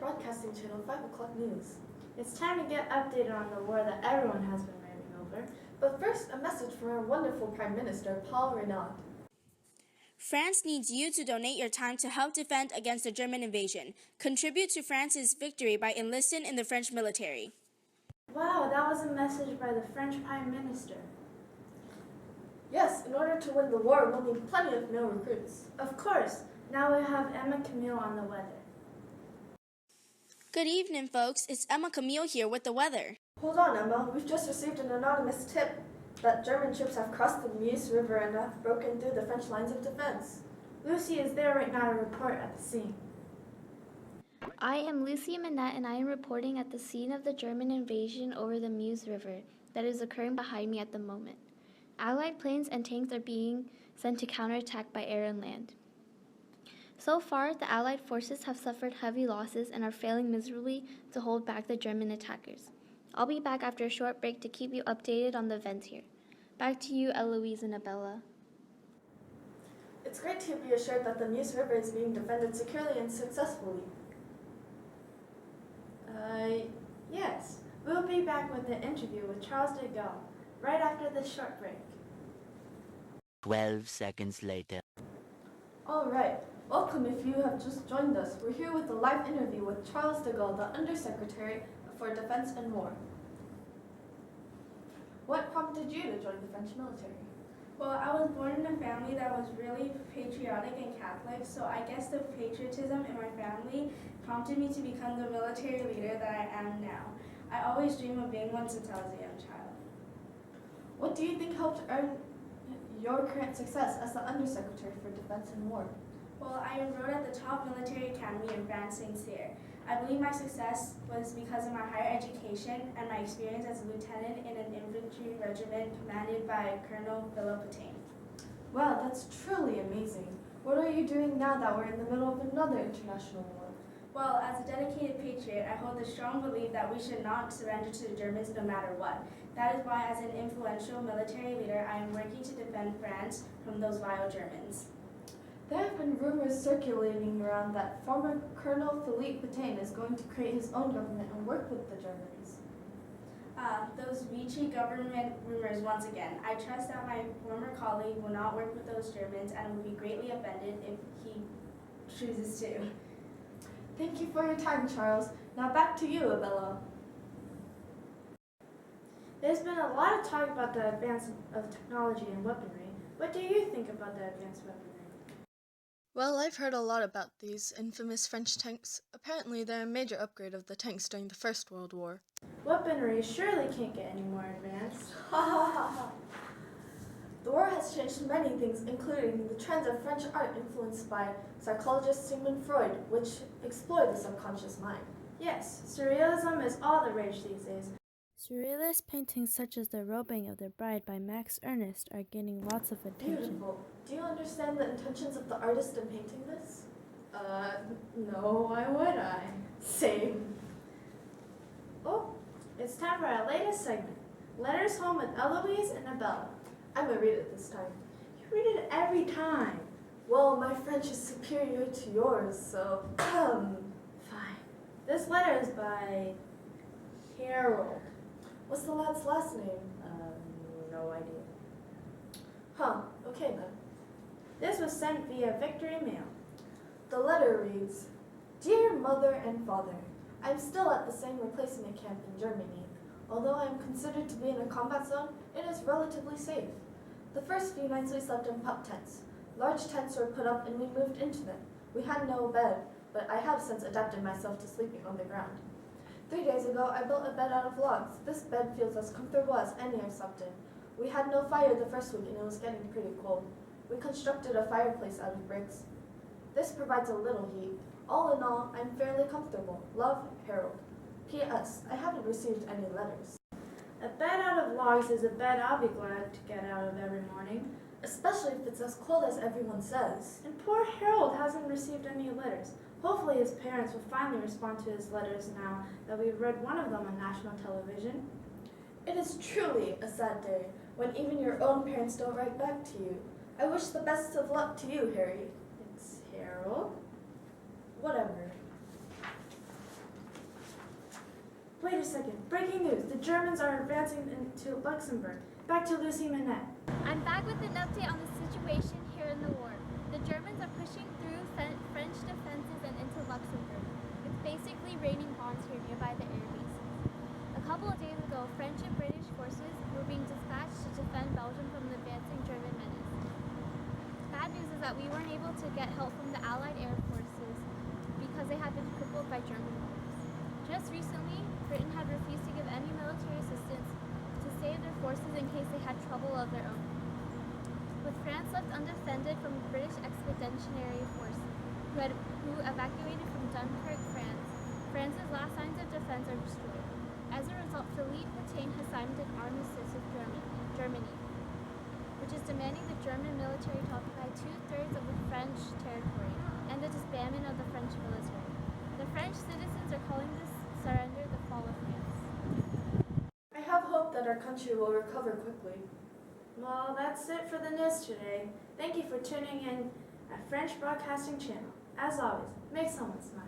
Broadcasting Channel 5 o'clock news. It's time to get updated on the war that everyone has been raving over. But first, a message from our wonderful Prime Minister, Paul Renaud. France needs you to donate your time to help defend against the German invasion. Contribute to France's victory by enlisting in the French military. Wow, that was a message by the French Prime Minister. Yes, in order to win the war, we'll need plenty of male recruits. Of course. Now we have Emma Camille on the weather. Good evening, folks. It's Emma Camille here with the weather. Hold on, Emma. We've just received an anonymous tip that German troops have crossed the Meuse River and have broken through the French lines of defense. Lucy is there right now to report at the scene. I am Lucy Manette, and I am reporting at the scene of the German invasion over the Meuse River that is occurring behind me at the moment. Allied planes and tanks are being sent to counterattack by air and land. So far, the Allied forces have suffered heavy losses and are failing miserably to hold back the German attackers. I'll be back after a short break to keep you updated on the events here. Back to you, Eloise and Abella. It's great to be assured that the Meuse River is being defended securely and successfully. Yes. We'll be back with the interview with Charles de Gaulle right after this short break. 12 seconds later. All right. Welcome if you have just joined us. We're here with a live interview with Charles de Gaulle, the Undersecretary for Defense and War. What prompted you to join the French military? Well, I was born in a family that was really patriotic and Catholic, so I guess the patriotism in my family prompted me to become the military leader that I am now. I always dreamed of being one since I was a young child. What do you think helped earn your current success as the Undersecretary for Defense and War? Well, I enrolled at the top military academy in France, Saint-Cyr. I believe my success was because of my higher education and my experience as a lieutenant in an infantry regiment commanded by Colonel Philippe Pétain. Wow, that's truly amazing. What are you doing now that we're in the middle of another international war? Well, as a dedicated patriot, I hold the strong belief that we should not surrender to the Germans no matter what. That is why, as an influential military leader, I am working to defend France from those vile Germans. There have been rumors circulating around that former Colonel Philippe Pétain is going to create his own government and work with the Germans. Those Vichy government rumors once again. I trust that my former colleague will not work with those Germans and will be greatly offended if he chooses to. Thank you for your time, Charles. Now back to you, Abella. There's been a lot of talk about the advance of technology and weaponry. What do you think about the advanced weaponry? Well, I've heard a lot about these infamous French tanks. Apparently, they're a major upgrade of the tanks during the First World War. Weaponry surely can't get any more advanced. Ha ha ha ha. The war has changed many things, including the trends of French art influenced by psychologist Sigmund Freud, which explore the subconscious mind. Yes, surrealism is all the rage these days. Surrealist paintings such as The Robing of the Bride by Max Ernst are gaining lots of attention. Beautiful. Do you understand the intentions of the artist in painting this? No, why would I? Same. Oh, it's time for our latest segment, Letters Home with Eloise and Abella. I'm gonna read it this time. You read it every time. Well, my French is superior to yours, so Fine. This letter is by Harold. What's the lad's last name? No idea. Huh, okay then. This was sent via Victory Mail. The letter reads, Dear Mother and Father, I'm still at the same replacement camp in Germany. Although I am considered to be in a combat zone, it is relatively safe. The first few nights we slept in pup tents. Large tents were put up and we moved into them. We had no bed, but I have since adapted myself to sleeping on the ground. 3 days ago, I built a bed out of logs. This bed feels as comfortable as any I've slept in. We had no fire the first week and it was getting pretty cold. We constructed a fireplace out of bricks. This provides a little heat. All in all, I'm fairly comfortable. Love, Harold. P.S. I haven't received any letters. A bed out of logs is a bed I'll be glad to get out of every morning. Especially if it's as cold as everyone says. And poor Harold hasn't received any letters. Hopefully his parents will finally respond to his letters now that we've read one of them on national television. It is truly a sad day when even your own parents don't write back to you. I wish the best of luck to you, Harry. It's Harold. Whatever. Wait a second. Breaking news. The Germans are advancing into Luxembourg. Back to Lucy Manette. I'm back with an update on the situation here in the war. The Germans are pushing through French defenses and into Luxembourg. It's basically raining bombs here nearby the air bases. A couple of days ago, French and British forces were being dispatched to defend Belgium from the advancing German menace. Bad news is that we weren't able to get help from the Allied air forces because they had been crippled by German bombs. Just recently, Britain had refused to give any military assistance to save their forces in case they had trouble of their own. With France left undefended from the British Expeditionary Force, who evacuated from Dunkirk, France, France's last signs of defense are destroyed. As a result, Philippe Pétain has signed an armistice with Germany, which is demanding the German military to occupy 2/3 of the French territory and the disbandment of the French military. The French citizens are calling this surrender the fall of France. I have hope that our country will recover quickly. Well, that's it for the news today. Thank you for tuning in at French Broadcasting Channel. As always, make someone smile.